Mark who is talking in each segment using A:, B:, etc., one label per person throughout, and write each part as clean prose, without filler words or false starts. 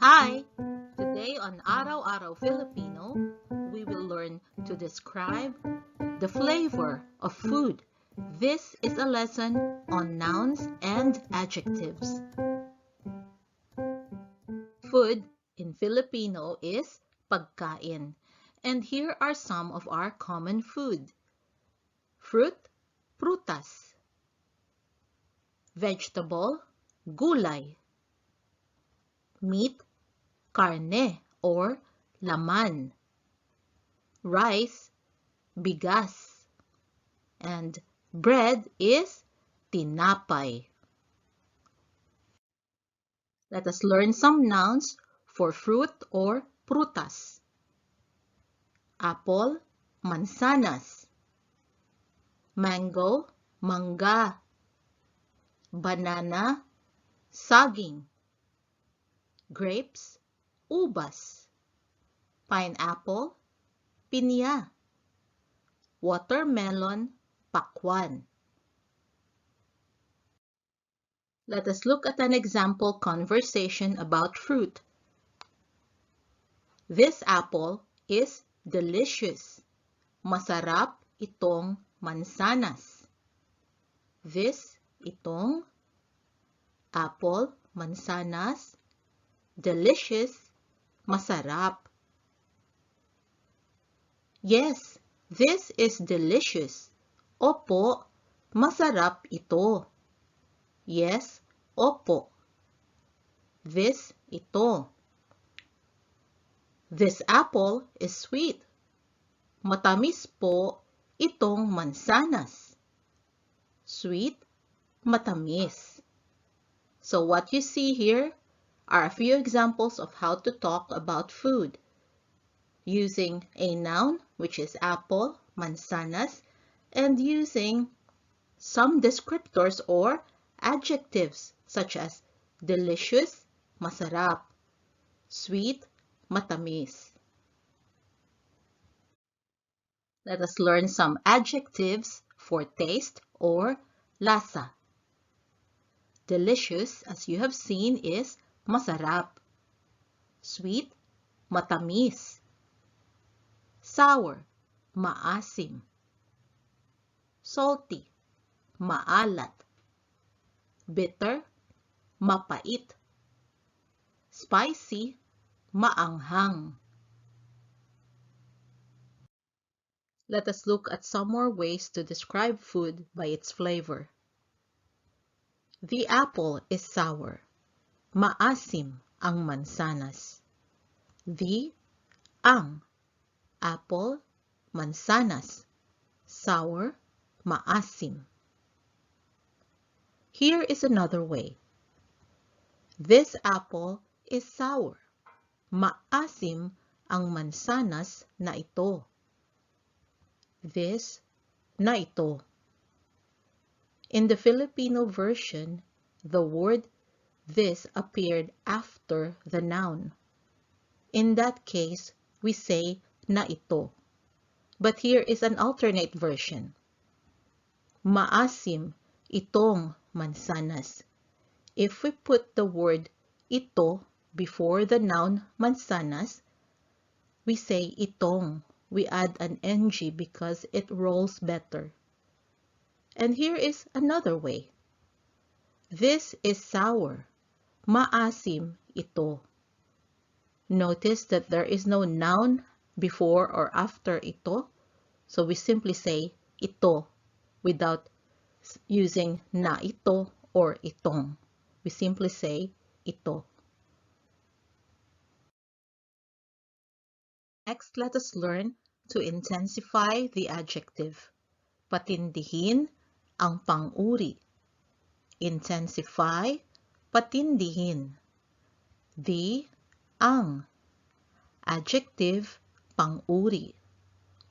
A: Hi! Today on Araw-Araw Filipino, we will learn to describe the flavor of food. This is a lesson on nouns and adjectives. Food in Filipino is pagkain. And here are some of our common food. Fruit, prutas. Vegetable, gulay. Meat, carne or laman. Rice, bigas. And bread is tinapay. Let us learn some nouns for fruit or prutas. Apple, mansanas. Mango, mangga. Banana, saging. Grapes, ubas. Pineapple, pinya. Watermelon, pakwan. Let us look at an example conversation about fruit. This apple is delicious. Masarap itong mansanas. This itong apple, mansanas, delicious, masarap. Yes, this is delicious. Opo, masarap ito. Yes, opo. This, ito. This apple is sweet. Matamis po itong mansanas. Sweet, matamis. So what you see here are a few examples of how to talk about food using a noun, which is apple, mansanas, and using some descriptors or adjectives such as delicious, masarap, sweet, matamis. Let us learn some adjectives for taste or lasa. Delicious, as you have seen, is masarap. Sweet, matamis. Sour, maasim. Salty, maalat. Bitter, mapait. Spicy, maanghang. Let us look at some more ways to describe food by its flavor. The apple is sour. Maasim ang mansanas. Ang apple, mansanas, sour, maasim. Here is another way. This apple is sour. Maasim ang mansanas na ito. This na ito. In the Filipino version, the word this appeared after the noun. In that case, we say na ito. But here is an alternate version. Maasim itong mansanas. If we put the word ito before the noun mansanas, we say itong. We add an ng because it rolls better. And here is another way. This is sour. Maasim ito. Notice that there is no noun before or after ito, so we simply say ito without using na ito or itong. We simply say ito. Next, let us learn to intensify the adjective. Patindihin ang pang-uri. Intensify, patindihin. Ang. Adjective, pang-uri.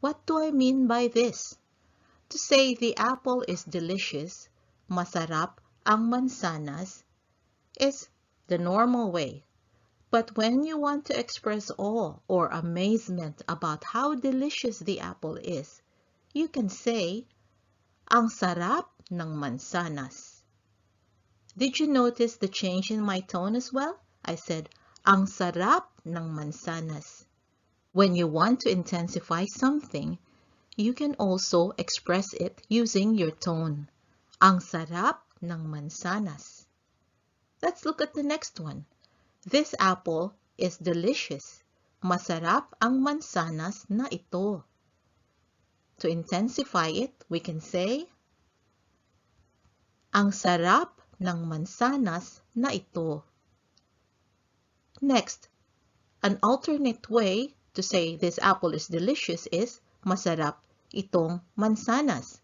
A: What do I mean by this? To say the apple is delicious, masarap ang mansanas, is the normal way. But when you want to express awe or amazement about how delicious the apple is, you can say, ang sarap ng mansanas. Did you notice the change in my tone as well? I said, Ang sarap ng mansanas. When you want to intensify something, you can also express it using your tone. Ang sarap ng mansanas. Let's look at the next one. This apple is delicious. Masarap ang mansanas na ito. To intensify it, we can say, ang sarap ng mansanas na ito. Next, an alternate way to say this apple is delicious is masarap itong mansanas.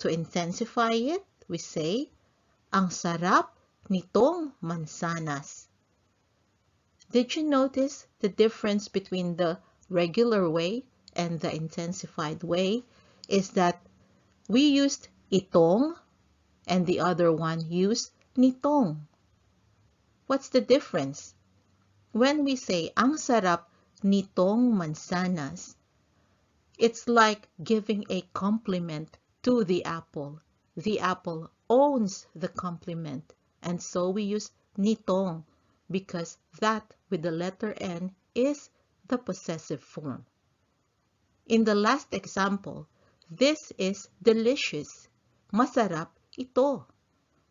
A: To intensify it, we say, ang sarap nitong mansanas. Did you notice the difference between the regular way and the intensified way is that we used itong and the other one used nitong. What's the difference? When we say ang sarap nitong mansanas, it's like giving a compliment to the apple. The apple owns the compliment, and so we use nitong because that with the letter N is the possessive form. In the last example, this is delicious. Masarap ito.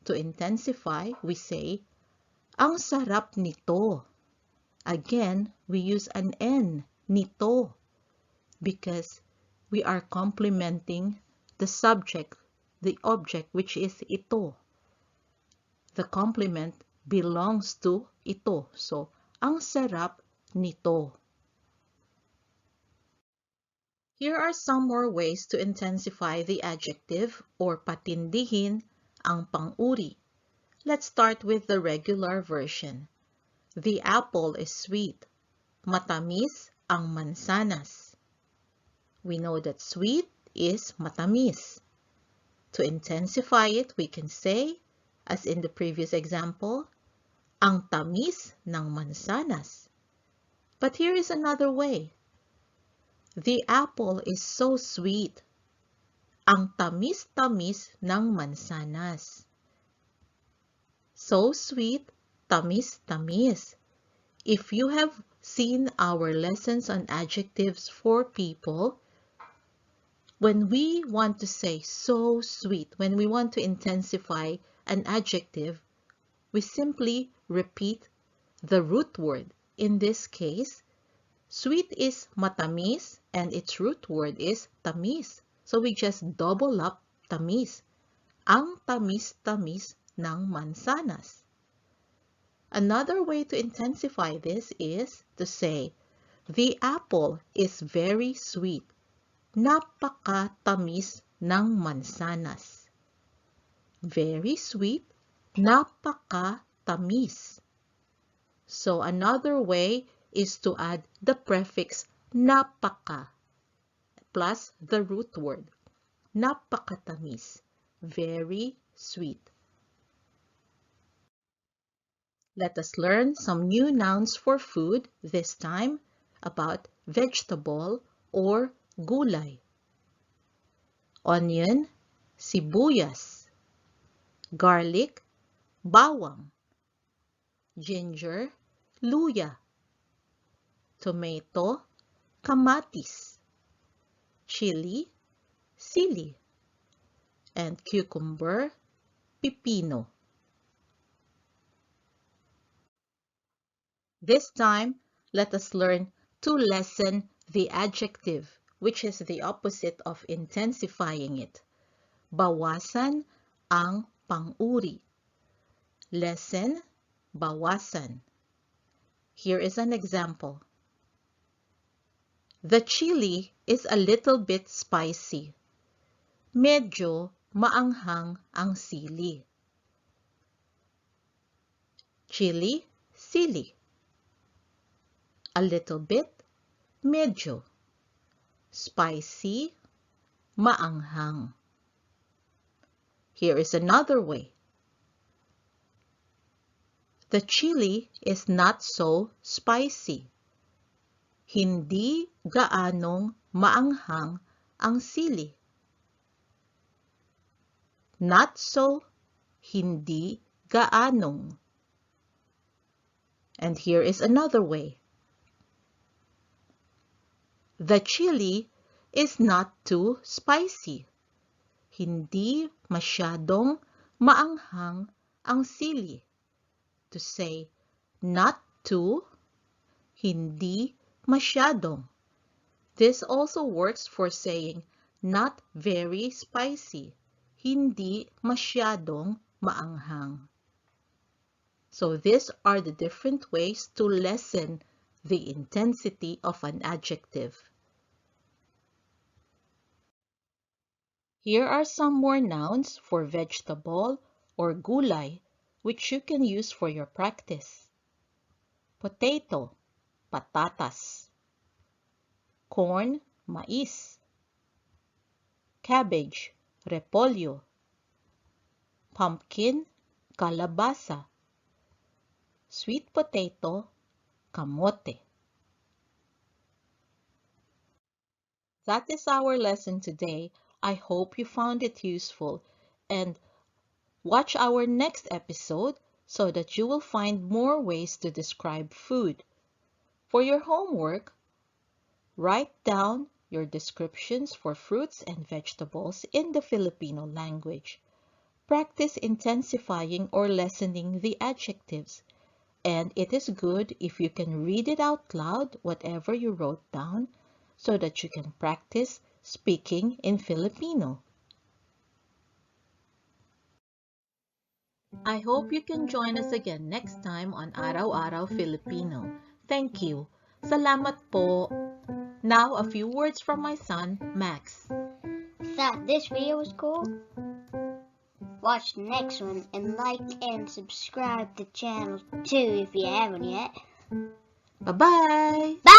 A: To intensify, we say, ang sarap nito. Again, we use an N, nito, because we are complimenting the subject, the object, which is ito. The complement belongs to ito. So, ang sarap nito. Here are some more ways to intensify the adjective or patindihin ang pang-uri. Let's start with the regular version. The apple is sweet. Matamis ang mansanas. We know that sweet is matamis. To intensify it, we can say, as in the previous example, ang tamis ng mansanas. But here is another way. The apple is so sweet. Ang tamis-tamis ng mansanas. So sweet, tamis-tamis. If you have seen our lessons on adjectives for people, when we want to say so sweet, when we want to intensify an adjective, we simply repeat the root word. In this case, sweet is matamis and its root word is tamis. So we just double up tamis. Ang tamis-tamis ng mansanas. Another way to intensify this is to say, the apple is very sweet. Napakatamis ng mansanas. Very sweet, napakatamis. So another way is to add the prefix napaka plus the root word. Napakatamis. Very sweet. Let us learn some new nouns for food, this time about vegetable or gulay. Onion, sibuyas. Garlic, bawang. Ginger, luya. Tomato, kamatis. Chili, sili. And cucumber, pipino. This time, let us learn to lessen the adjective, which is the opposite of intensifying it. Bawasan ang pang-uri. Lessen, bawasan. Here is an example. The chili is a little bit spicy. Medyo maanghang ang sili. Chili, sili. A little bit, medyo. Spicy, maanghang. Here is another way. The chili is not so spicy. Hindi gaanong maanghang ang sili. Not so, hindi gaanong. And here is another way. The chili is not too spicy. Hindi masyadong maanghang ang sili. To say, not too, hindi masyadong. This also works for saying, not very spicy. Hindi masyadong maanghang. So these are the different ways to lessen the intensity of an adjective. Here are some more nouns for vegetable or gulay which you can use for your practice. Potato, patatas. Corn, mais. Cabbage, repolyo. Pumpkin, kalabasa. Sweet potato, kamote. That is our lesson today. I hope you found it useful, and watch our next episode so that you will find more ways to describe food. For your homework, write down your descriptions for fruits and vegetables in the Filipino language. Practice intensifying or lessening the adjectives. And it is good if you can read it out loud, whatever you wrote down, so that you can practice speaking in Filipino. I hope you can join us again next time on Araw-Araw Filipino. Thank you. Salamat po. Now, a few words from my son, Max.
B: Thought this video was cool? Watch the next one and like and subscribe to the channel too if you haven't yet.
A: Bye-bye!
B: Bye!